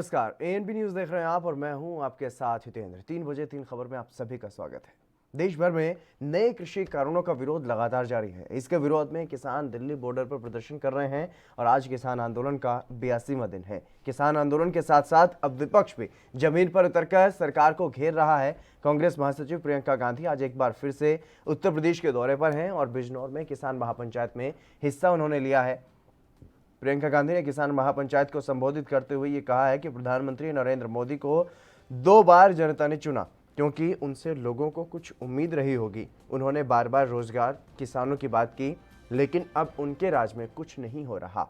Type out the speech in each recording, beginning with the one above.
नमस्कार, ANB news देख रहे हैं आप और मैं हूं आपके साथ हितेंद्र। 3 बजे 3 खबर में आप सभी का स्वागत है। देश भर में नए कृषि कानूनों का विरोध लगातार जारी है। इसके विरोध में किसान दिल्ली बॉर्डर पर प्रदर्शन कर रहे हैं और आज किसान आंदोलन का 82वां दिन है। किसान आंदोलन के साथ साथ अब विपक्ष भी जमीन पर उतरकर सरकार को घेर रहा है। कांग्रेस महासचिव प्रियंका गांधी आज एक बार फिर से उत्तर प्रदेश के दौरे पर हैं और बिजनौर में किसान महापंचायत में हिस्सा उन्होंने लिया है। प्रियंका गांधी ने किसान महापंचायत को संबोधित करते हुए ये कहा है कि प्रधानमंत्री नरेंद्र मोदी को 2 बार जनता ने चुना क्योंकि उनसे लोगों को कुछ उम्मीद रही होगी। उन्होंने बार बार रोजगार, किसानों की बात की, लेकिन अब उनके राज में कुछ नहीं हो रहा।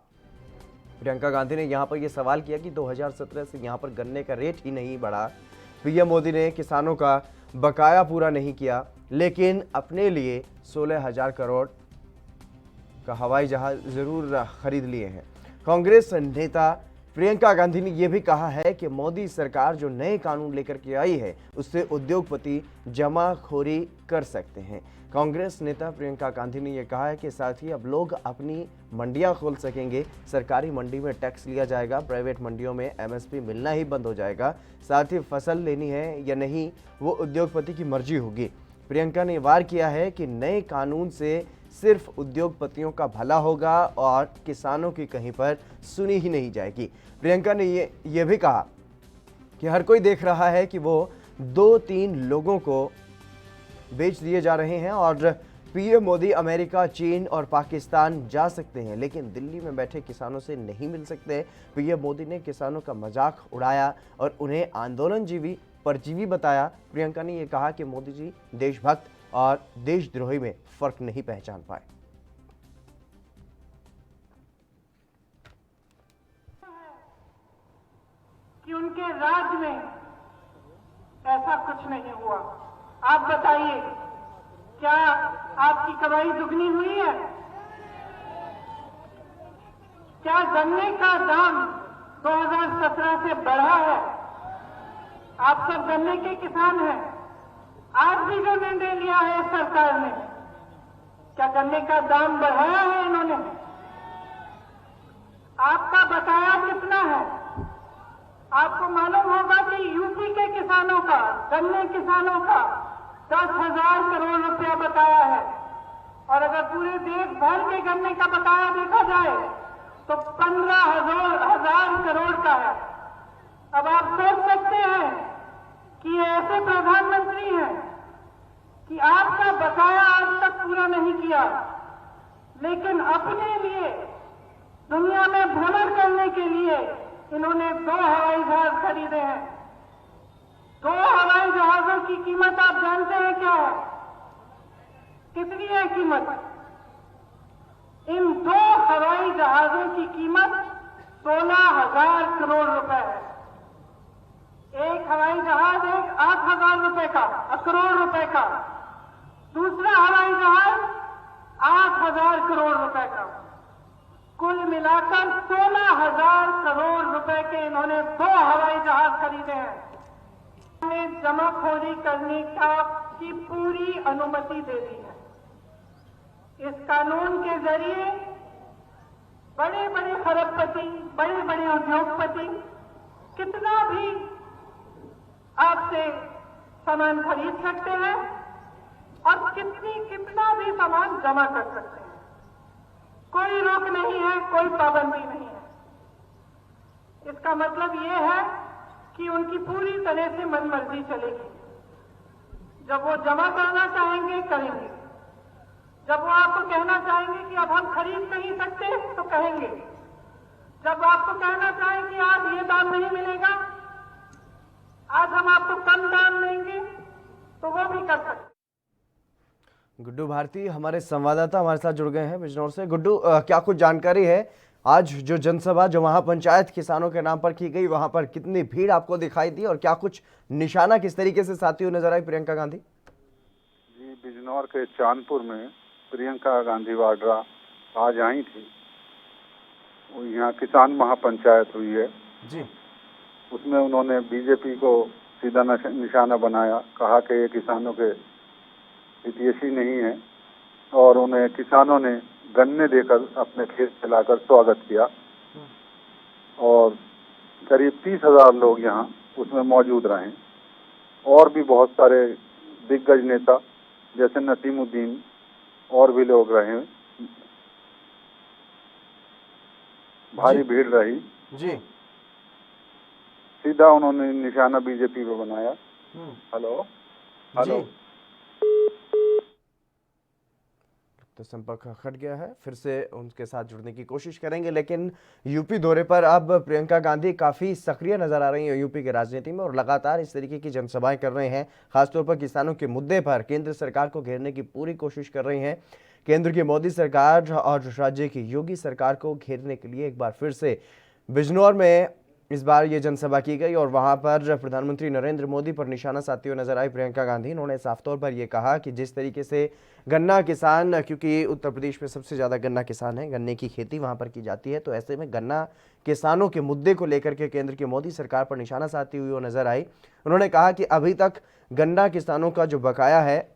प्रियंका गांधी ने यहां पर यह सवाल किया कि 2017 से यहां पर गन्ने का रेट ही नहीं बढ़ा। पीएम मोदी ने किसानों का बकाया पूरा नहीं किया, लेकिन अपने लिए 16,000 करोड़ का हवाई जहाज जरूर खरीद लिए हैं। कांग्रेस नेता प्रियंका गांधी ने यह भी कहा है कि मोदी सरकार जो नए कानून लेकर के आई है उससे उद्योगपति जमाखोरी कर सकते हैं। कांग्रेस नेता प्रियंका गांधी ने यह कहा है कि साथ ही अब लोग अपनी मंडियां खोल सकेंगे। सरकारी मंडी में टैक्स लिया जाएगा, प्राइवेट मंडियों में एमएसपी मिलना ही बंद हो जाएगा। साथ ही फसल लेनी है या नहीं वो उद्योगपति की मर्जी होगी। प्रियंका ने वार किया है कि नए कानून से सिर्फ उद्योगपतियों का भला होगा और किसानों की कहीं पर सुनी ही नहीं जाएगी। प्रियंका ने ये भी कहा कि हर कोई देख रहा है कि वो 2-3 लोगों को बेच दिए जा रहे हैं और पीएम मोदी अमेरिका, चीन और पाकिस्तान जा सकते हैं, लेकिन दिल्ली में बैठे किसानों से नहीं मिल सकते। पीएम मोदी ने किसानों का मजाक उड़ाया और उन्हें आंदोलनजीवी परजीवी बताया। प्रियंका ने यह कहा कि मोदी जी देशभक्त और देशद्रोही में फर्क नहीं पहचान पाए। कि उनके राज में ऐसा कुछ नहीं हुआ। आप बताइए, क्या आपकी कमाई दुगनी हुई है? क्या गन्ने का दाम 2017 से बढ़ा है? आप सब गन्ने के किसान हैं। आज भी जो निर्णय लिया है सरकार ने, क्या गन्ने का दाम बढ़ाया है इन्होंने? आपका बकाया कितना है? आपको मालूम होगा कि यूपी के किसानों का, गन्ने किसानों का 10,000 करोड़ रुपया बकाया है और अगर पूरे देश भर के गन्ने का बकाया देखा जाए तो 15,000 करोड़ का है। अब आप सोच सकते हैं कि ये ऐसे प्रधानमंत्री हैं कि आपका बकाया आज तक पूरा नहीं किया, लेकिन अपने लिए दुनिया में भ्रमण करने के लिए इन्होंने 2 हवाई जहाज खरीदे हैं। 2 हवाई जहाजों की कीमत आप जानते हैं क्या है? कितनी है कीमत? इन 2 हवाई जहाजों की कीमत 16,000 करोड़ रुपए है। एक हवाई जहाज 8,000 रुपए का, करोड़ रुपए का। दूसरा हवाई जहाज 8,000 करोड़ रुपए का। कुल मिलाकर 16,000 करोड़ रुपए के इन्होंने 2 हवाई जहाज खरीदे हैं। उन्हें जमाखोरी करने की पूरी अनुमति दे दी है। इस कानून के जरिए बड़े बड़े खरबपति, बड़े बड़े उद्योगपति कितना भी आपसे सामान खरीद सकते हैं और कितना भी सामान जमा कर सकते हैं। कोई रोक नहीं है, कोई पाबंदी नहीं है। इसका मतलब ये है कि उनकी पूरी तरह से मनमर्जी चलेगी। जब वो जमा करना चाहेंगे करेंगे, जब वो आपको कहना चाहेंगे कि अब हम खरीद नहीं सकते तो कहेंगे, जब आपको कहना चाहें कि आज ये दाम नहीं मिलेगा, आज हम आपको कम दाम देंगे, तो वो भी कर सकते। गुड्डू भारती हमारे संवाददाता हमारे साथ जुड़ गए हैं बिजनौर से। गुड्डू, क्या कुछ जानकारी है? आज जो जनसभा जो वहां पंचायत किसानों के नाम पर की गई, वहां पर कितनी भीड़ आपको दिखाई दी और क्या कुछ निशाना किस तरीके से साथी हुई नजर आई प्रियंका गांधी? जी, बिजनौर के चांदपुर में प्रियंका गांधी वाड्रा आज आई थी। यहाँ किसान महापंचायत हुई है जी। उसमें उन्होंने बीजेपी को सीधा निशाना बनाया, कहा कि ये किसानों के हितैषी नहीं है और उन्हें किसानों ने गन्ने देकर अपने खेत चलाकर स्वागत किया और करीब 30,000 लोग यहाँ उसमें मौजूद रहे। और भी बहुत सारे दिग्गज नेता जैसे नसीमुद्दीन और भी लोग रहे। भारी भीड़ रही जी। सीधा उन्होंने निशाना बीजेपी पे बनाया। हेलो हेलो, तो संपर्क कट गया है, फिर से उनके साथ जुड़ने की कोशिश करेंगे। लेकिन यूपी दौरे पर अब प्रियंका गांधी काफी सक्रिय नजर आ रही हैं यूपी की राजनीति में और लगातार इस तरीके की जनसभाएं कर रहे हैं। खासतौर पर किसानों के मुद्दे पर केंद्र सरकार को घेरने की पूरी कोशिश कर रही हैं। केंद्र की मोदी सरकार और राज्य की योगी सरकार को घेरने के लिए एक बार फिर से बिजनौर में इस बार ये जनसभा की गई और वहां पर प्रधानमंत्री नरेंद्र मोदी पर निशाना साधते हुए नजर आई प्रियंका गांधी। उन्होंने साफ तौर पर यह कहा कि जिस तरीके से गन्ना किसान, क्योंकि उत्तर प्रदेश में सबसे ज्यादा गन्ना किसान है, गन्ने की खेती वहां पर की जाती है, तो ऐसे में गन्ना किसानों के मुद्दे को लेकर के केंद्र की मोदी सरकार पर निशाना साधती हुई वो नजर आई। उन्होंने कहा कि अभी तक गन्ना किसानों का जो बकाया है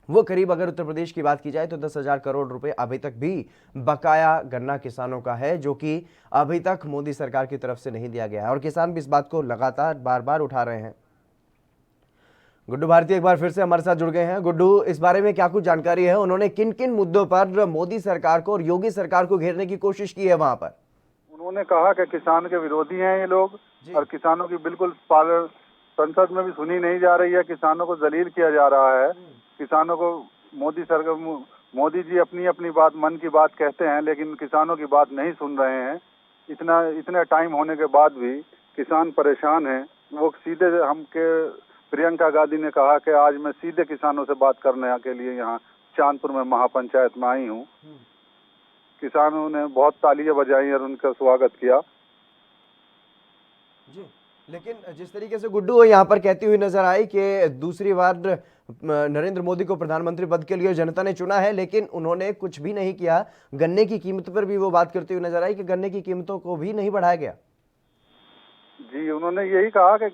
वो करीब, अगर उत्तर प्रदेश की बात की जाए तो 10,000 करोड़ रुपए अभी तक भी बकाया गन्ना किसानों का है, जो कि अभी तक मोदी सरकार की तरफ से नहीं दिया गया है और किसान भी इस बात को लगातार बार बार उठा रहे हैं। गुड्डू भारती एक बार फिर से हमारे साथ जुड़ गए हैं। गुड्डू, इस बारे में क्या कुछ जानकारी है? उन्होंने किन किन मुद्दों पर मोदी सरकार को और योगी सरकार को घेरने की कोशिश की है वहां पर? उन्होंने कहा कि किसान के विरोधी हैं ये लोग और किसानों की बिल्कुल पालन संसद में भी सुनी नहीं जा रही है। किसानों को जलील किया जा रहा है। किसानों को मोदी सरकार, मोदी जी अपनी अपनी बात, मन की बात कहते हैं लेकिन किसानों की बात नहीं सुन रहे हैं। इतना टाइम होने के बाद भी किसान परेशान हैं। वो सीधे हमके प्रियंका गांधी ने कहा कि आज मैं सीधे किसानों से बात करने के लिए यहाँ चांदपुर में महापंचायत में आई हूँ। किसानों ने बहुत तालियां बजाई और उनका स्वागत किया। जी, लेकिन जिस तरीके से गुड्डू यहाँ पर कहती हुई नजर आई कि दूसरी बार नरेंद्र मोदी को प्रधानमंत्री पद के लिए जनता ने चुना है, लेकिन उन्होंने कुछ भी नहीं किया। गन्ने की कीमत पर भी वो बात करती हुई नजर आई कि गन्ने की कीमतों को भी नहीं बढ़ाया गया। जी, उन्होंने यही कहा कि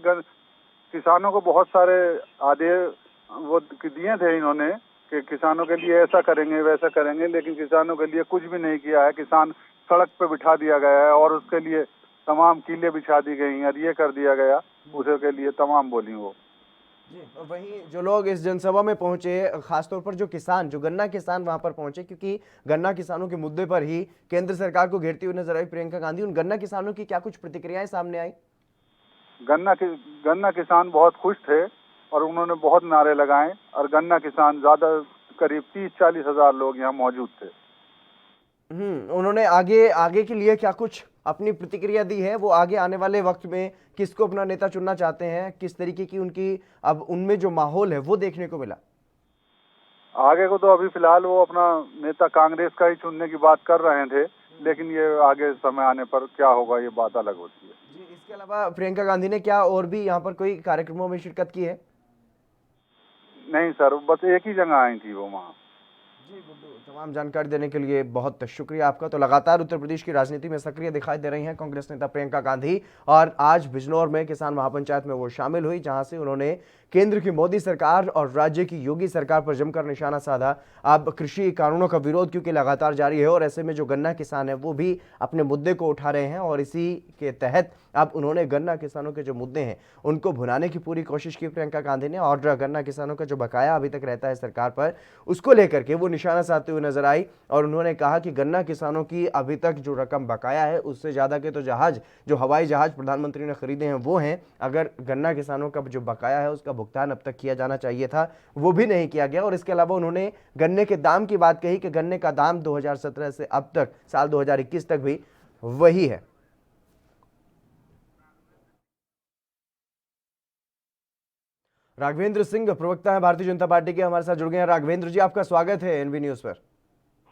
किसानों को बहुत सारे आदेश वो दिए थे इन्होंने कि किसानों के लिए ऐसा करेंगे वैसा करेंगे, लेकिन किसानों के लिए कुछ भी नहीं किया है। किसान सड़क पे बिठा दिया गया है और उसके लिए तमाम कीलें बिछा दी गई और ये कर दिया गया, उसके लिए तमाम बोली वो। जी, और वहीं जो लोग इस जनसभा में पहुंचे, खासतौर पर जो किसान, जो गन्ना किसान वहां पर पहुंचे, क्योंकि गन्ना किसानों के मुद्दे पर ही केंद्र सरकार को घेरती हुई नजर आई प्रियंका गांधी, उन गन्ना किसानों की क्या कुछ प्रतिक्रियाएं सामने आई? गन्ना किसान बहुत खुश थे और उन्होंने बहुत नारे लगाए और गन्ना किसान ज्यादा करीब 30-40 हजार लोग यहाँ मौजूद थे। उन्होंने आगे के लिए क्या कुछ अपनी प्रतिक्रिया दी है? वो आगे आने वाले वक्त में किसको अपना नेता चुनना चाहते हैं? किस तरीके की उनकी अब उनमें जो माहौल है वो देखने को मिला? आगे को तो अभी फिलहाल वो अपना नेता कांग्रेस का ही चुनने की बात कर रहे थे, लेकिन ये आगे समय आने पर क्या होगा ये बात अलग होती है। जी, इसके अलावा प्रियंका गांधी ने क्या और भी यहाँ पर कोई कार्यक्रमों में शिरकत की है? नहीं सर, बस एक ही जगह आई थी वो वहाँ। जी गुड्डू, तमाम जानकारी देने के लिए बहुत शुक्रिया आपका। तो लगातार उत्तर प्रदेश की राजनीति में सक्रिय दिखाई दे रही हैं कांग्रेस नेता प्रियंका गांधी और आज बिजनौर में किसान महापंचायत में वो शामिल हुई, जहां से उन्होंने केंद्र की मोदी सरकार और राज्य की योगी सरकार पर जमकर निशाना साधा। अब कृषि कानूनों का विरोध क्योंकि लगातार जारी है और ऐसे में जो गन्ना किसान है वो भी अपने मुद्दे को उठा रहे हैं और इसी के तहत अब उन्होंने गन्ना किसानों के जो मुद्दे हैं उनको भुनाने की पूरी कोशिश की प्रियंका गांधी ने और गन्ना किसानों का जो बकाया अभी तक रहता है सरकार पर, उसको लेकर के वो निशाना साधते हुए नजर आई और उन्होंने कहा कि गन्ना किसानों की अभी तक जो रकम बकाया है उससे ज्यादा के तो जहाज, जो हवाई जहाज प्रधानमंत्री ने खरीदे हैं वो हैं। अगर गन्ना किसानों का जो बकाया है उसका भुगतान अब तक किया जाना चाहिए था, वो भी नहीं किया गया। और इसके अलावा उन्होंने गन्ने के दाम की बात कही कि गन्ने का दाम 2017 से अब तक साल 2021 तक भी वही है। राघवेंद्र सिंह प्रवक्ता है भारतीय जनता पार्टी के, हमारे साथ जुड़ गए हैं। राघवेंद्र जी, आपका स्वागत है एनवी न्यूज पर।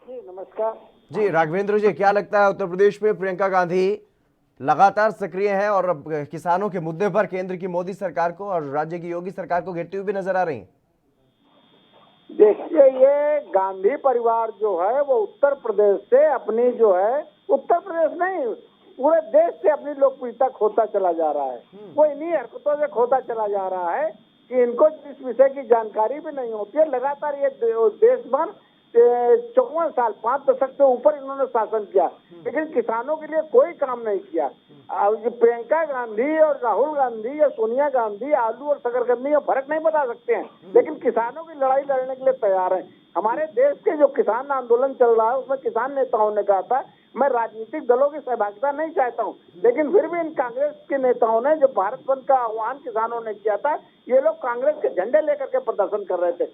जी नमस्कार। जी राघवेंद्र जी, क्या लगता है उत्तर प्रदेश में प्रियंका गांधी लगातार सक्रिय है और किसानों के मुद्दे पर केंद्र की मोदी सरकार को और राज्य की योगी सरकार को घेरती हुई भी नजर आ रही है? देखिए, ये गांधी परिवार जो है वो उत्तर प्रदेश से अपनी जो है, उत्तर प्रदेश नहीं पूरे देश से अपनी लोकप्रियता खोता चला जा रहा है। वो इन्हीं हरकतों से खोता चला जा रहा है कि इनको इस विषय की जानकारी भी नहीं होती है। लगातार ये देश भर 54 साल 5 दशक से ऊपर इन्होंने शासन किया, लेकिन किसानों के लिए कोई काम नहीं किया। अब ये प्रियंका गांधी और राहुल गांधी या सोनिया गांधी आलू और शकरकंदी का फर्क नहीं बता सकते हैं, लेकिन किसानों की लड़ाई लड़ने के लिए तैयार हैं। हमारे देश के जो किसान आंदोलन चल रहा है उसमें किसान नेताओं ने कहा था मैं राजनीतिक दलों की सहभागिता नहीं चाहता हूं, लेकिन फिर भी इन कांग्रेस के नेताओं ने जो भारत बंद का आह्वान किसानों ने किया था, ये लोग कांग्रेस के झंडे लेकर के प्रदर्शन कर रहे थे।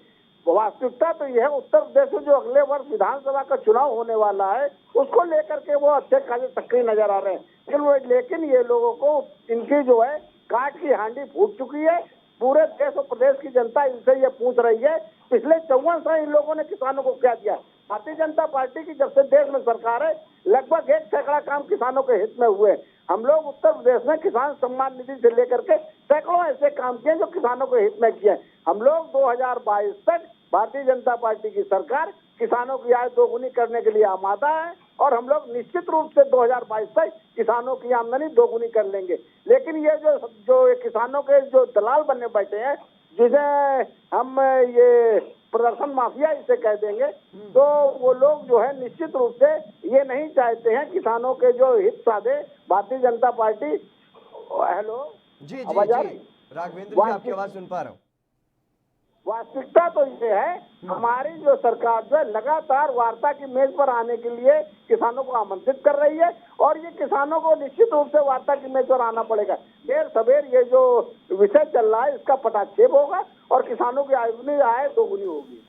वास्तविकता तो यह है उत्तर प्रदेश में जो अगले वर्ष विधानसभा का चुनाव होने वाला है उसको लेकर के वो अच्छे खासे सक्रिय नजर आ रहे हैं, लेकिन ये लोगों को इनकी जो है काट की हांडी फूट चुकी है। पूरे देश और प्रदेश की जनता इनसे ये पूछ रही है पिछले 54 साल इन लोगों ने किसानों को क्या दिया। भारतीय जनता पार्टी की जब से देश में सरकार है लगभग 1 सैकड़ा काम किसानों के हित में हुए। हम लोग उत्तर प्रदेश में किसान सम्मान निधि से लेकर के सैकड़ों ऐसे काम किए जो किसानों के हित में किए। हम लोग 2022 तक भारतीय जनता पार्टी की सरकार किसानों की आय दोगुनी करने के लिए आमादा है और हम लोग निश्चित रूप से 2022 तक किसानों की आमदनी दोगुनी कर लेंगे। लेकिन ये जो ये किसानों के जो दलाल बनने बैठे हैं, जिसे हम ये प्रदर्शन माफिया इसे कह देंगे, तो वो लोग जो है निश्चित रूप से ये नहीं चाहते हैं किसानों के जो हित साधे भारतीय जनता पार्टी। हेलो जी जी आवाज आ जी रही? राघवेंद्र जी आपकी आवाज सुन पा रहा हूँ। वास्तविकता तो ये है हमारी जो सरकार जो है लगातार वार्ता की मेज पर आने के लिए किसानों को आमंत्रित कर रही है और ये किसानों को निश्चित रूप से वार्ता की मेज पर आना पड़ेगा। देर सवेर ये जो विषय चल रहा है इसका पटाक्षेप होगा और किसानों की आय दोगुनी होगी।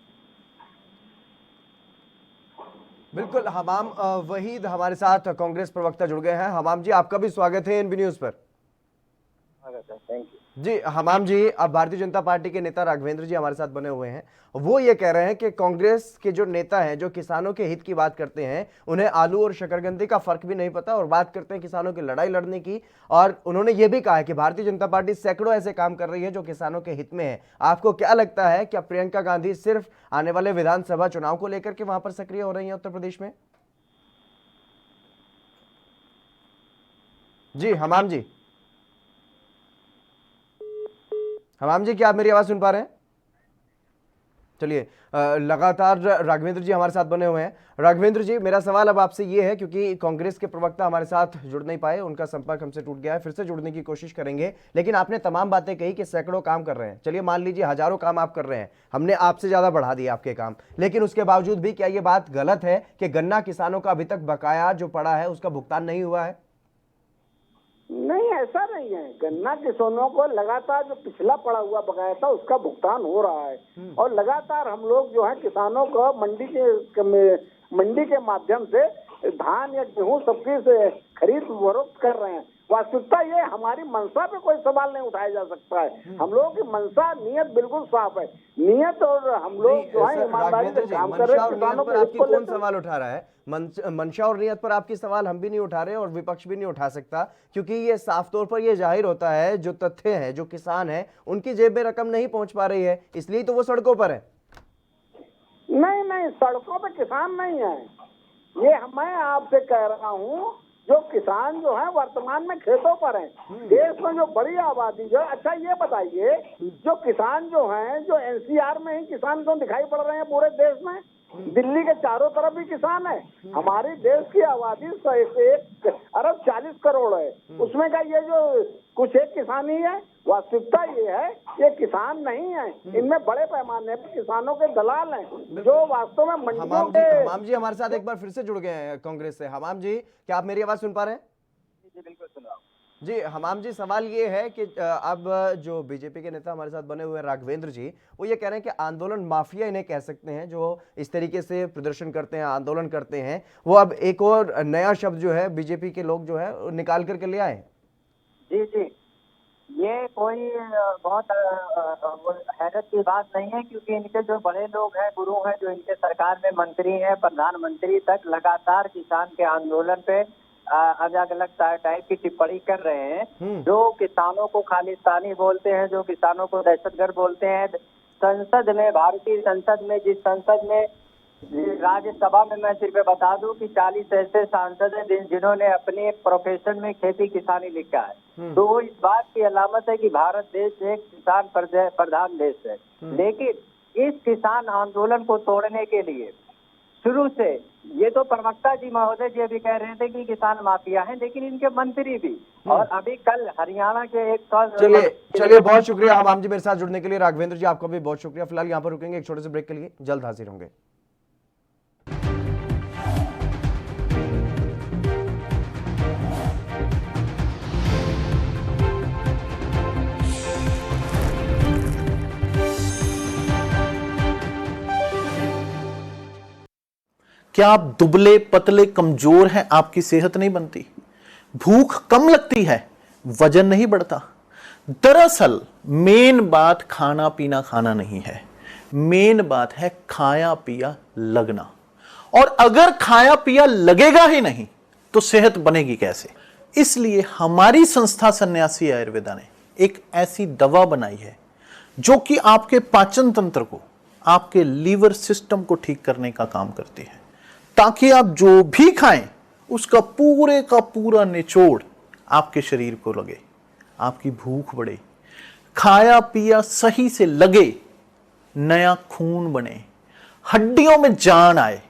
बिल्कुल हमाम वहीद हमारे साथ कांग्रेस प्रवक्ता जुड़ गए हैं। हमाम जी आपका भी स्वागत है एनबी न्यूज पर। थैंक यू जी हमाम जी, अब भारतीय जनता पार्टी के नेता राघवेंद्र जी हमारे साथ बने हुए हैं। वो ये कह रहे हैं कि कांग्रेस के जो नेता हैं जो किसानों के हित की बात करते हैं उन्हें आलू और शकरकंदी का फर्क भी नहीं पता और बात करते हैं किसानों की लड़ाई लड़ने की। और उन्होंने ये भी कहा है कि भारतीय जनता पार्टी सैकड़ों ऐसे काम कर रही है जो किसानों के हित में है। आपको क्या लगता है, क्या प्रियंका गांधी सिर्फ आने वाले विधानसभा चुनाव को लेकर के वहां पर सक्रिय हो रही है उत्तर प्रदेश में? जी हमाम जी, हमाम जी क्या आप मेरी आवाज सुन पा रहे हैं? चलिए लगातार राघवेंद्र जी हमारे साथ बने हुए हैं। राघवेंद्र जी मेरा सवाल अब आपसे ये है, क्योंकि कांग्रेस के प्रवक्ता हमारे साथ जुड़ नहीं पाए, उनका संपर्क हमसे टूट गया है, फिर से जुड़ने की कोशिश करेंगे। लेकिन आपने तमाम बातें कही कि सैकड़ों काम कर रहे हैं। चलिए मान लीजिए हजारों काम आप कर रहे हैं, हमने आपसे ज्यादा बढ़ा दिए आपके काम, लेकिन उसके बावजूद भी क्या ये बात गलत है कि गन्ना किसानों का अभी तक बकाया जो पड़ा है उसका भुगतान नहीं हुआ है? नहीं, ऐसा नहीं है। गन्ना किसानों को लगातार जो पिछला पड़ा हुआ बकाया था उसका भुगतान हो रहा है और लगातार हम लोग जो है किसानों को मंडी के माध्यम से धान या गेहूं सबकी से खरीद फरोख्त कर रहे हैं। वास्तविकता ये हमारी मंशा पे कोई सवाल नहीं उठाया जा सकता है। हम लोगों की मंशा नियत बिल्कुल साफ है। नियत और हम लोग जो है ईमानदारी से काम कर रहे हैं। किसानों पर आपकी कौन सवाल उठा रहा है? मंशा और नियत पर आपकी सवाल हम भी नहीं उठा रहे और विपक्ष भी नहीं उठा सकता, क्योंकि ये साफ तौर पर ये जाहिर होता है जो तथ्य है, जो किसान है उनकी जेब में रकम नहीं पहुंच पा रही है, इसलिए तो वो सड़कों पर है। नहीं, सड़कों पे किसान नहीं है। ये मैं आपसे कह रहा हूँ जो किसान जो है वर्तमान में खेतों पर हैं। देश में जो बड़ी आबादी जो है, अच्छा ये बताइए जो किसान जो हैं जो एनसीआर में ही किसान क्यों दिखाई पड़ रहे हैं पूरे देश में? दिल्ली के चारों तरफ भी किसान है। हमारे देश की आबादी 1 अरब 40 करोड़ है, उसमें का ये जो कुछ एक किसान ही है। वास्तविकता ये है ये किसान नहीं है, इनमें बड़े पैमाने पर किसानों के दलाल हैं जो वास्तव में मंडियों के। हमाम जी हमारे साथ एक बार फिर से जुड़ गए हैं कांग्रेस से। हमाम जी क्या आप मेरी आवाज सुन पा रहे हैं? जी बिल्कुल सुन रहा हूं। जी हमाम जी, सवाल ये है कि अब जो बीजेपी के नेता हमारे साथ बने हुए हैं राघवेंद्र जी, वो ये कह रहे हैं कि आंदोलन माफिया इन्हें कह सकते हैं जो इस तरीके से प्रदर्शन करते हैं, आंदोलन करते हैं। वो अब एक और नया शब्द जो है बीजेपी के लोग जो है निकाल करके ले आए। जी, ये कोई बहुत हैरत की बात नहीं है, क्योंकि इनके जो बड़े लोग हैं, गुरु हैं, जो इनके सरकार में मंत्री हैं, प्रधानमंत्री तक लगातार किसान के आंदोलन पे अलग अलग टाइप की टिप्पणी कर रहे हैं। जो किसानों को खालिस्तानी बोलते हैं, जो किसानों को दहशतगर्द बोलते हैं। संसद में, भारतीय संसद में, जिस संसद में राज्यसभा में मैं सिर्फ बता दूं कि 40 ऐसे सांसद हैं जिन्होंने अपने प्रोफेशन में खेती किसानी लिखा है, तो वो इस बात की अलामत है कि भारत देश एक किसान प्रधान देश है। लेकिन इस किसान आंदोलन को तोड़ने के लिए शुरू से। ये तो प्रवक्ता जी महोदय जी अभी कह रहे थे कि किसान माफिया हैं, लेकिन इनके मंत्री भी। और अभी कल हरियाणा के एक चलिए बहुत शुक्रिया हमाम जी मेरे साथ जुड़ने के लिए। राघवेंद्र जी आपका भी बहुत शुक्रिया। फिलहाल यहाँ पर रुकेंगे एक छोटे से ब्रेक के लिए, जल्द हाजिर होंगे। क्या आप दुबले पतले कमजोर हैं, आपकी सेहत नहीं बनती, भूख कम लगती है, वजन नहीं बढ़ता? दरअसल मेन बात खाना पीना खाना नहीं है, मेन बात है खाया पिया लगना। और अगर खाया पिया लगेगा ही नहीं तो सेहत बनेगी कैसे? इसलिए हमारी संस्था सन्यासी आयुर्वेदा ने एक ऐसी दवा बनाई है जो कि आपके पाचन तंत्र को, आपके लीवर सिस्टम को ठीक करने का काम करती है, ताकि आप जो भी खाएं उसका पूरे का पूरा निचोड़ आपके शरीर को लगे, आपकी भूख बढ़े, खाया पिया सही से लगे, नया खून बने, हड्डियों में जान आए,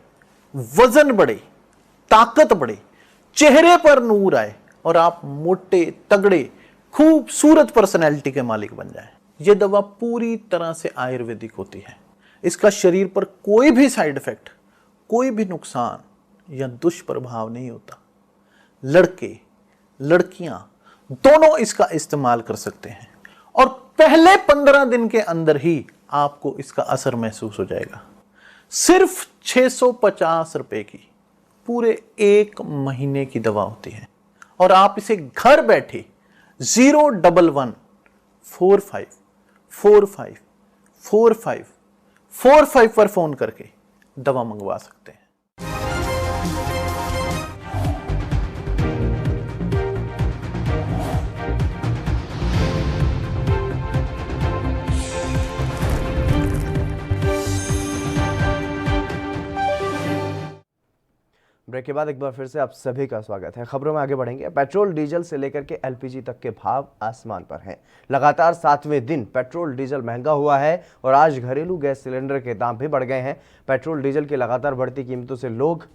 वजन बढ़े, ताकत बढ़े, चेहरे पर नूर आए और आप मोटे तगड़े खूबसूरत पर्सनैलिटी के मालिक बन जाएं। यह दवा पूरी तरह से आयुर्वेदिक होती है। इसका शरीर पर कोई भी साइड इफेक्ट, कोई भी नुकसान या दुष्प्रभाव नहीं होता। लड़के लड़कियां दोनों इसका इस्तेमाल कर सकते हैं और पहले 15 दिन के अंदर ही आपको इसका असर महसूस हो जाएगा। सिर्फ 650 रुपए की पूरे 1 महीने की दवा होती है और आप इसे घर बैठे 01145454545 पर फोन करके दवा मंगवा सकते हैं। ब्रेक के बाद एक बार फिर से आप सभी का स्वागत है। खबरों में आगे बढ़ेंगे। पेट्रोल डीजल से लेकर के एलपीजी तक के भाव आसमान पर हैं। लगातार 7वें दिन पेट्रोल डीजल महंगा हुआ है और आज घरेलू गैस सिलेंडर के दाम भी बढ़ गए हैं। पेट्रोल डीजल की लगातार बढ़ती कीमतों से लोग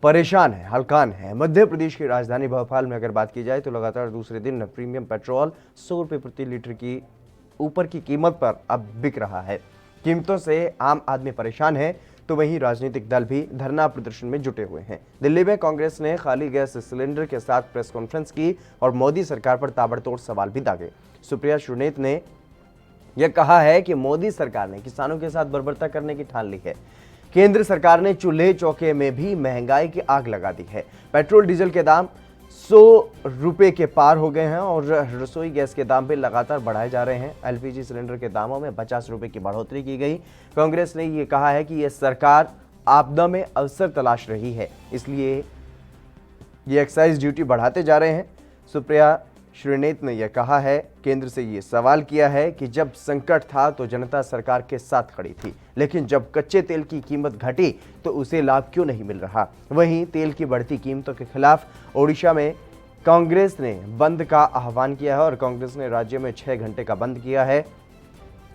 परेशान हैं, हलकान हैं। मध्य प्रदेश की राजधानी भोपाल में अगर बात की जाए तो लगातार दूसरे दिन प्रीमियम पेट्रोल 100 रुपये प्रति लीटर की ऊपर की कीमत पर अब बिक रहा है। कीमतों से आम आदमी परेशान है तो वहीं राजनीतिक दल भी धरना प्रदर्शन में जुटे हुए हैं। दिल्ली में कांग्रेस ने खाली गैस सिलेंडर के साथ प्रेस कॉन्फ्रेंस की और मोदी सरकार पर ताबड़तोड़ सवाल भी दागे। सुप्रिया श्रीनेत ने यह कहा है कि मोदी सरकार ने किसानों के साथ बर्बरता करने की ठान ली है। केंद्र सरकार ने चूल्हे चौके में भी महंगाई की आग लगा दी है। पेट्रोल डीजल के दाम 100 रुपए के पार हो गए हैं और रसोई गैस के दाम भी लगातार बढ़ाए जा रहे हैं। एलपीजी सिलेंडर के दामों में 50 रुपए की बढ़ोतरी की गई। कांग्रेस ने ये कहा है कि यह सरकार आपदा में अवसर तलाश रही है, इसलिए ये एक्साइज ड्यूटी बढ़ाते जा रहे हैं। सुप्रिया श्रीनेत ने यह कहा है, केंद्र से ये सवाल किया है कि जब संकट था तो जनता सरकार के साथ खड़ी थी, लेकिन जब कच्चे तेल की कीमत घटी तो उसे लाभ क्यों नहीं मिल रहा। वहीं तेल की बढ़ती कीमतों के खिलाफ ओडिशा में कांग्रेस ने बंद का आह्वान किया है और कांग्रेस ने राज्य में 6 घंटे का बंद किया है।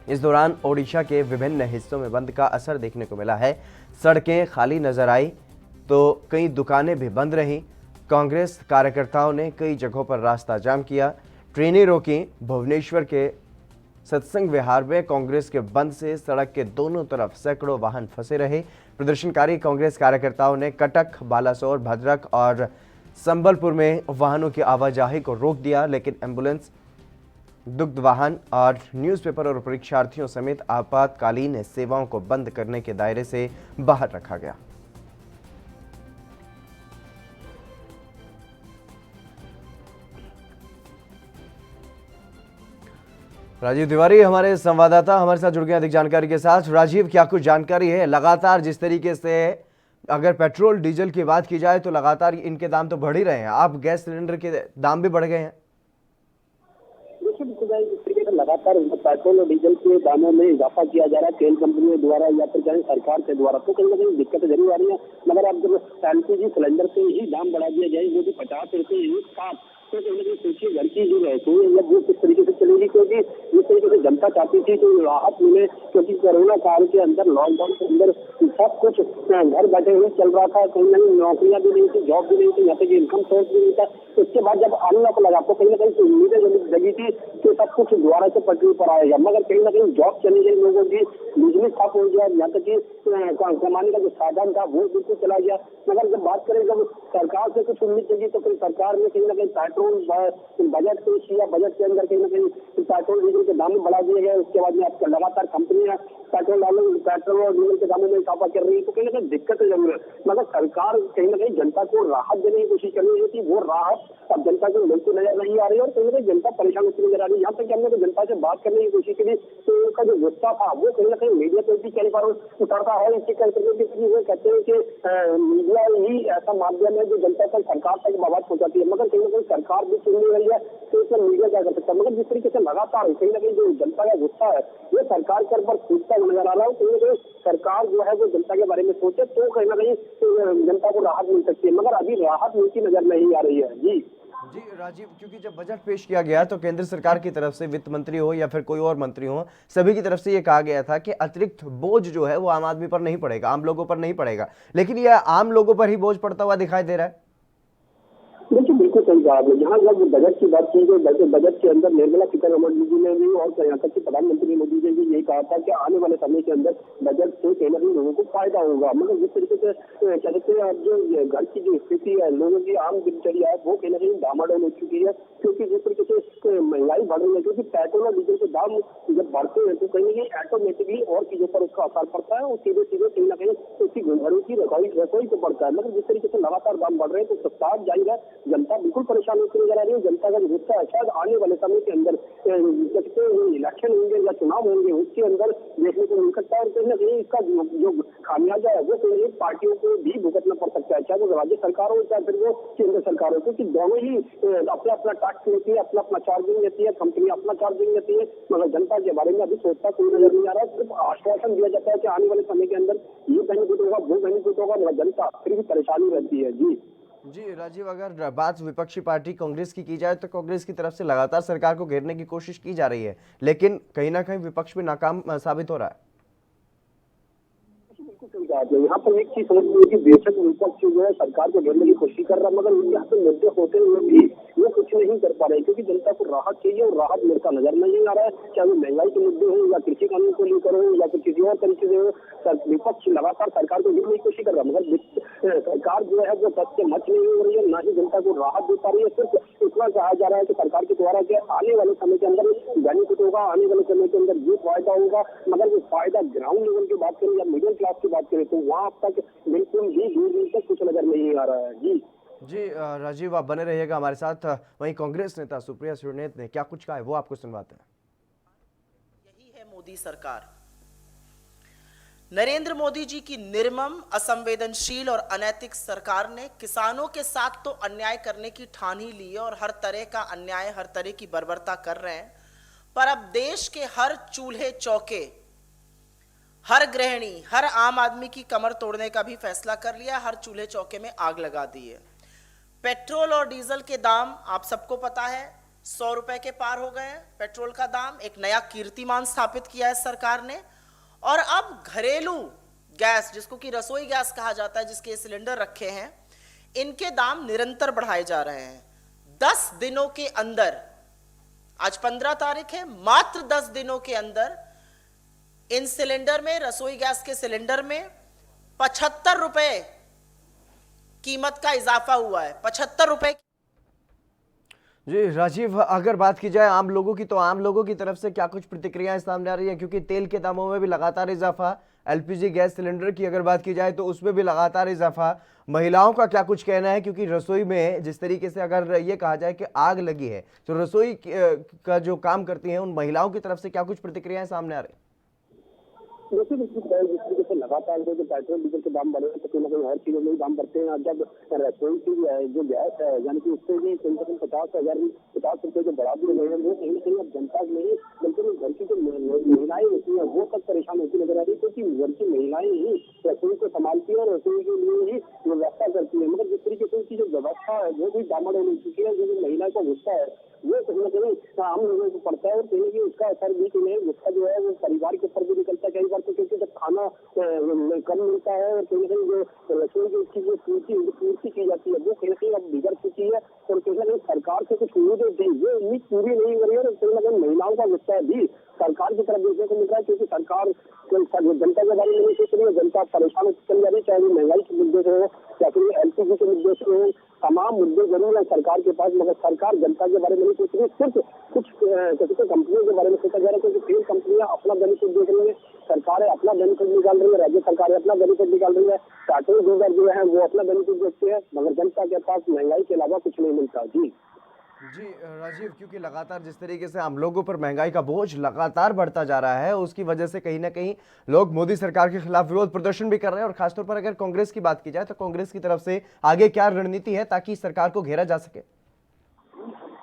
इस दौरान ओडिशा के विभिन्न हिस्सों में बंद का असर देखने को मिला है। सड़कें खाली नजर आई तो कई दुकानें भी बंद रहीं। कांग्रेस कार्यकर्ताओं ने कई जगहों पर रास्ता जाम किया, ट्रेनें रोकी। भुवनेश्वर के सत्संग विहार में कांग्रेस के बंद से सड़क के दोनों तरफ सैकड़ों वाहन फंसे रहे। प्रदर्शनकारी कांग्रेस कार्यकर्ताओं ने कटक, बालासोर, भद्रक और संबलपुर में वाहनों की आवाजाही को रोक दिया, लेकिन एम्बुलेंस, दुग्ध वाहन और न्यूज़पेपर और परीक्षार्थियों समेत आपातकालीन सेवाओं को बंद करने के दायरे से बाहर रखा गया। राजीव तिवारी हमारे संवाददाता हमारे साथ जुड़ गए अधिक जानकारी के साथ। राजीव, क्या कुछ जानकारी है? लगातार जिस तरीके से अगर पेट्रोल डीजल की बात की जाए तो लगातार इनके दाम तो बढ़ ही रहे हैं, आप गैस सिलेंडर के दाम भी बढ़ गए हैं। जिस तरीके से लगातार पेट्रोल और डीजल के दामों में इजाफा किया जा रहा है तेल कंपनियों द्वारा या फिर चाहे सरकार के द्वारा, तो कहीं ना कहीं दिक्कतें जरूर आ रही है। मगर अब जब एलपीजी सिलेंडर से ही दाम बढ़ा दिया जाए, वो भी 50 रुपए एक साथ, तो कहीं ना कहीं सोचिए घर की जो रसोई है वो किस तरीके से चलेगी, क्योंकि जिस तरीके से जनता चाहती थी तो राहत मिले, क्योंकि कोरोना काल के अंदर, लॉकडाउन के अंदर सब कुछ घर बैठे हुए चल रहा था, कहीं ना कहीं नौकरियां भी नहीं थी, जॉब भी नहीं थी, यहाँ तक इनकम सोर्स भी नहीं था। उसके बाद जब आने को लगा तो कहीं ना कहीं उम्मीदें लगी थी कि सब कुछ दोबारा से पटरी पर आएगा, मगर कहीं ना कहीं जॉब चली गई लोगों की, बिजली ठप हो गया, यहाँ तक कि कमाने का जो साधन था वो बिल्कुल चला गया। मगर जब बात करें जब सरकार से कुछ उम्मीद लगी तो फिर सरकार ने कहीं ना कहीं पेट्रोल बजट पेश किया, बजट के अंदर कहीं ना कहीं पेट्रोल डीजल के दाम बढ़ा दिए गए। उसके बाद में अब लगातार कंपनियां पेट्रोल और डीजल के दामों में इजाफा कर रही है, तो कहीं ना कहीं दिक्कत जरूर है। मगर सरकार कहीं ना कहीं जनता को राहत देने की कोशिश कर रही थी, वो राहत अब जनता को मिलती नजर नहीं आ रही है और कहीं ना कहीं जनता परेशान होती नजर आ रही है। यहाँ तक कि हमने तो जनता से बात करने की कोशिश की तो उनका जो गुस्सा था वो कहीं ना कहीं मीडिया पर भी कई बार उतरता है। इसी करके वो कहते हैं कि मीडिया ही ऐसा माध्यम है जो जनता तक, सरकार तक आवाज पहुंचाती है, मगर कहीं ना कहीं सरकार भी सुन नहीं रही है, तो इसमें मीडिया क्या कर सकता है। मगर जिस तरीके से लगातार कहीं ना कहीं जो जनता का गुस्सा है वो सरकार के ऊपर फूटता नजर आ रहा है। कहीं ना कहीं सरकार जो है वो जनता के बारे में सोचे तो कहीं ना कहीं जनता को राहत मिल सकती है, मगर अभी राहत मिलती नजर नहीं आ रही है। जी राजीव, क्योंकि जब बजट पेश किया गया तो केंद्र सरकार की तरफ से वित्त मंत्री हो या फिर कोई और मंत्री हो, सभी की तरफ से ये कहा गया था कि अतिरिक्त बोझ जो है वो आम आदमी पर नहीं पड़ेगा, आम लोगों पर नहीं पड़ेगा, लेकिन यह आम लोगों पर ही बोझ पड़ता हुआ दिखाई दे रहा है। देखिए बिल्कुल सही कहा आपने। यहाँ जब बजट की बात की गई, बजट के अंदर निर्मला सीतारमण जी ने भी और यहाँ तक कि प्रधानमंत्री मोदी जी ने भी यही कहा था कि आने वाले समय के अंदर बजट से कहीं ना कहीं लोगों को फायदा होगा। मगर जिस तरीके से क्या कहते हैं अब जो घर की जो स्थिति है, लोगों की आम दिनचर्या है, वो कहीं ना कहीं डामाडोल हो चुकी है, क्योंकि जिस तरीके से महंगाई बढ़ रही है, क्योंकि पेट्रोल और डीजल के दाम जब बढ़ते हैं तो कहीं ना कहीं ऑटोमेटिकली और चीजों पर उसका असर पड़ता है और सीधे सीधे कहीं ना कहीं उसकी घरों की रसोई को पड़ता है। मगर जिस तरीके से लगातार दाम बढ़ रहे हैं तो साफ जाहिर है जनता बिल्कुल परेशान होती नजर आ रही है। जनता का जो गुस्सा है शायद आने वाले समय के अंदर इलेक्शन होंगे या चुनाव होंगे उसके अंदर देखने को मिल सकता है और कहीं ना कहीं इसका जो खामियाजा है वो कहीं पार्टियों को भी भुगतना पड़ सकता है, चाहे वो राज्य सरकार हो चाहे फिर वो केंद्र सरकार हो, क्योंकि दोनों ही अपना अपना टैक्स लेती है, अपना अपना चार्जिंग लेती है, कंपनी अपना चार्जिंग लेती है, मगर जनता के बारे में अभी सोचता कोई नजर नहीं आ रहा है। सिर्फ आश्वासन दिया जाता है कि आने वाले समय के अंदर ये बेनिफिट होगा, वो बेनिफिट होगा, मगर जनता फिर भी परेशानी रहती है। जी राजीव, अगर बात विपक्षी पार्टी कांग्रेस की जाए तो कांग्रेस की तरफ से लगातार सरकार को घेरने की कोशिश की जा रही है, लेकिन कहीं ना कहीं विपक्ष भी नाकाम साबित हो रहा है। यहाँ पर एक चीज समझ कि बेशक विपक्ष जो है सरकार को घेरने की कोशिश कर रहा है, मगर उनके यहाँ पे मुद्दे होते हुए भी वो कुछ नहीं कर पा रहे, क्योंकि जनता को राहत चाहिए और राहत मिलता नजर नहीं आ रहा है। चाहे वो महंगाई के मुद्दे हो या कृषि कानून को लेकर हो या फिर किसी और तरीके से हो, विपक्ष लगातार सरकार को घेरने की कोशिश कर रहा है, मगर सरकार जो है वो तक से मच नहीं हो रही है, ना ही जनता को राहत दे पा रही है। सिर्फ इतना कहा जा रहा है कि सरकार के द्वारा के आने वाले समय के अंदर बेनिफिट होगा, आने वाले समय के अंदर ये फायदा होगा, मगर वो फायदा ग्राउंड लेवल की बात करें या मिडिल क्लास की बात करें तो वहां अब तक बिल्कुल भी दूर तक कुछ नजर नहीं आ रहा है। जी राजीव, आप बने रहिएगा हमारे साथ। वहीं कांग्रेस नेता सुप्रिया सुळे ने क्या कुछ कहा है वो आपको सुनवाते हैं। यही है मोदी सरकार। नरेंद्र मोदी जी की निर्मम, असंवेदनशील और अनैतिक सरकार ने किसानों के साथ तो अन्याय करने की ठान ही ली है और हर तरह का अन्याय, हर तरह की बर्बरता कर रहे हैं, पर अब देश के हर चूल्हे चौके, हर गृहिणी, हर आम आदमी की कमर तोड़ने का भी फैसला कर लिया, हर चूल्हे चौके में आग लगा दी है। पेट्रोल और डीजल के दाम आप सबको पता है 100 रुपए के पार हो गए हैं। पेट्रोल का दाम एक नया कीर्तिमान स्थापित किया है सरकार ने, और अब घरेलू गैस, जिसको कि रसोई गैस कहा जाता है, जिसके सिलेंडर रखे हैं, इनके दाम निरंतर बढ़ाए जा रहे हैं। 10 दिनों के अंदर, आज 15 तारीख है, मात्र 10 दिनों के अंदर इन सिलेंडर में, रसोई गैस के सिलेंडर में 75 रुपए कीमत का इजाफा हुआ है। 75 रुपए। जी राजीव, अगर बात की जाए आम लोगों की, तो आम लोगों की तरफ से क्या कुछ प्रतिक्रियाएं सामने आ रही है, क्योंकि तेल के दामों में भी लगातार इजाफा, एलपीजी गैस सिलेंडर की अगर बात की जाए तो उसमें भी लगातार इजाफा, महिलाओं का क्या कुछ कहना है, क्योंकि रसोई में जिस तरीके से अगर ये कहा जाए कि आग लगी है तो रसोई का जो काम करती हैं उन महिलाओं की तरफ से क्या कुछ प्रतिक्रियाएं सामने आ रही है। देखिए जिस तरीके से लगातार जो पेट्रोल डीजल के दाम बढ़े हैं तो कहीं ना कहीं हर चीजों में दाम बढ़ते हैं। जब रसोई की जो गैस है यानी कि उससे भी कम से कम 50 रुपए जो बढ़ा दिए गए हैं, वो कहीं ना कहीं अब जनता नहीं बल्कि घर की जो महिलाएं होती हैं वो तक परेशान होती नजर आ रही है, क्योंकि घर की महिलाएं ही रसोई को संभालती है और रसोई के लिए ही व्यवस्था करती है। मगर जिस तरीके से उनकी जो व्यवस्था है वो भी डामाडोल हो चुकी है। जो महिला का गुस्सा है वो कहीं ना कहीं आम लोगों को होता है और कहीं ना कहीं उसका असर भी कहीं गुस्सा जो है वो परिवार के ऊपर भी निकलता है कई बार, तो क्योंकि जब खाना कम मिलता है और कहीं ना कहीं जो रसोई की उसकी जो पूर्ति की जाती है वो कहीं ना कहीं अब बिगड़ चुकी है और कहीं ना कहीं सरकार से कुछ उम्मीदें थी वो उम्मीद पूरी नहीं हो रही है और कहीं ना कहीं महिलाओं का गुस्सा भी सरकार की तरफ देखने को मिल रहा है, क्योंकि सरकार जनता के बारे में नहीं सोच रही है, जनता परेशान चल जा रही है, चाहे वो महंगाई के मुद्दे से हो या फिर एलपीजी के मुद्दे से हो, तमाम मुद्दे जरूर है सरकार के पास, मगर सरकार जनता के बारे में नहीं सोच रही, सिर्फ कुछ कंपनियों के बारे में सोचा जा रहा है, क्योंकि कई कंपनियां अपना बेनिफिट देख रही है, सरकारें अपना बेनिफिट निकाल रही है, राज्य सरकारें अपना बेनिफिट निकाल रही है, टाटा डीलर जो है वो अपना बेनिफिट देखते हैं, मगर जनता के पास महंगाई के अलावा कुछ नहीं मिलता। जी राजीव, क्योंकि लगातार जिस तरीके से आम लोगों पर महंगाई का बोझ लगातार बढ़ता जा रहा है, उसकी वजह से कहीं ना कहीं लोग मोदी सरकार के खिलाफ विरोध प्रदर्शन भी कर रहे हैं। और खासतौर पर अगर कांग्रेस की बात की जाए तो कांग्रेस की तरफ से आगे क्या रणनीति है ताकि सरकार को घेरा जा सके?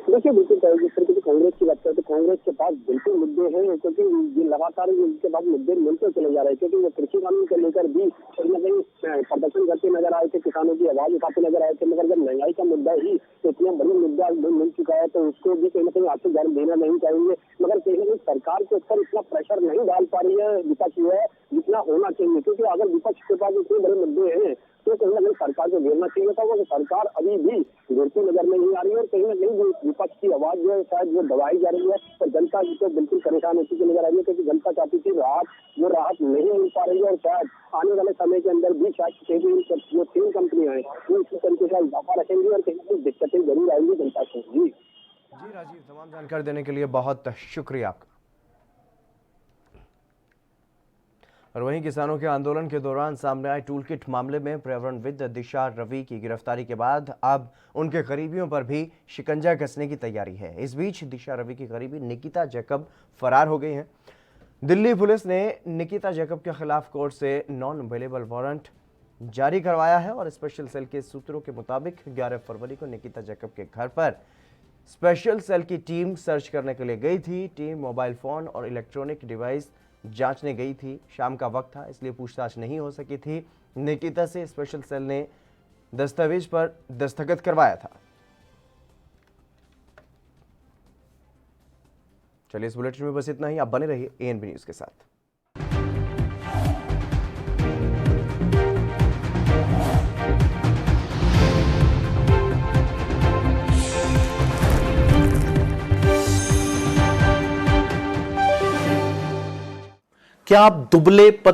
देखिए बिल्कुल जिस तरीके से कांग्रेस की बात करें तो कांग्रेस के पास बिल्कुल मुद्दे हैं, क्योंकि ये लगातार इनके पास मुद्दे मिलते चले जा रहे हैं, क्योंकि वो कृषि कानून को लेकर भी कहीं ना कहीं प्रदर्शन करते नजर आए थे, किसानों की आवाज उठाते नजर आए थे, मगर जब महंगाई का मुद्दा ही इतना बड़ा मुद्दा मिल चुका है तो उसको भी कहीं ना कहीं आपसे ध्यान देना नहीं चाहिए, मगर कहीं ना कहीं सरकार के ऊपर इतना प्रेशर नहीं डाल पा रही है विपक्ष जो है जितना होना चाहिए, क्योंकि अगर विपक्ष के पास इतने बड़े मुद्दे हैं तो कहीं ना कहीं सरकार को घेरना चाहिए था, वो सरकार अभी भी घेरती नजर नहीं आ रही है और कहीं ना कहीं विपक्ष की आवाज जो है शायद वो दबाई जा रही है और जनता जी को बिल्कुल परेशान होती नजर आ रही है, क्योंकि जनता चाहती थी वो राहत नहीं मिल पा रही है और शायद आने वाले समय के अंदर भी शायद जो 3 कंपनियां हैं वो इसी तरीके का इजाफा रखेंगी और कहीं ना कहीं दिक्कतें जरूर आएंगी जनता को। जी राजीव, तमाम जानकारी देने के लिए बहुत शुक्रिया आपका। और वहीं किसानों के आंदोलन के दौरान सामने आए टूलकिट मामले में पर्यावरणविद दिशा रवि की गिरफ्तारी के बाद अब उनके करीबियों पर भी शिकंजा कसने की तैयारी है। इस बीच दिशा रवि की करीबी निकिता जैकब फरार हो गई हैं। दिल्ली पुलिस ने निकिता जैकब के खिलाफ कोर्ट से नॉन अवेलेबल वारंट जारी करवाया है और स्पेशल सेल के सूत्रों के मुताबिक 11 फरवरी को निकिता जैकब के घर पर स्पेशल सेल की टीम सर्च करने के लिए गई थी। टीम मोबाइल फोन और इलेक्ट्रॉनिक डिवाइस जांचने गई थी। शाम का वक्त था, इसलिए पूछताछ नहीं हो सकी थी। निकिता से स्पेशल सेल ने दस्तावेज पर दस्तखत करवाया था। चलिए, इस बुलेटिन में बस इतना ही। आप बने रहिए ANB न्यूज के साथ। क्या आप दुबले पतले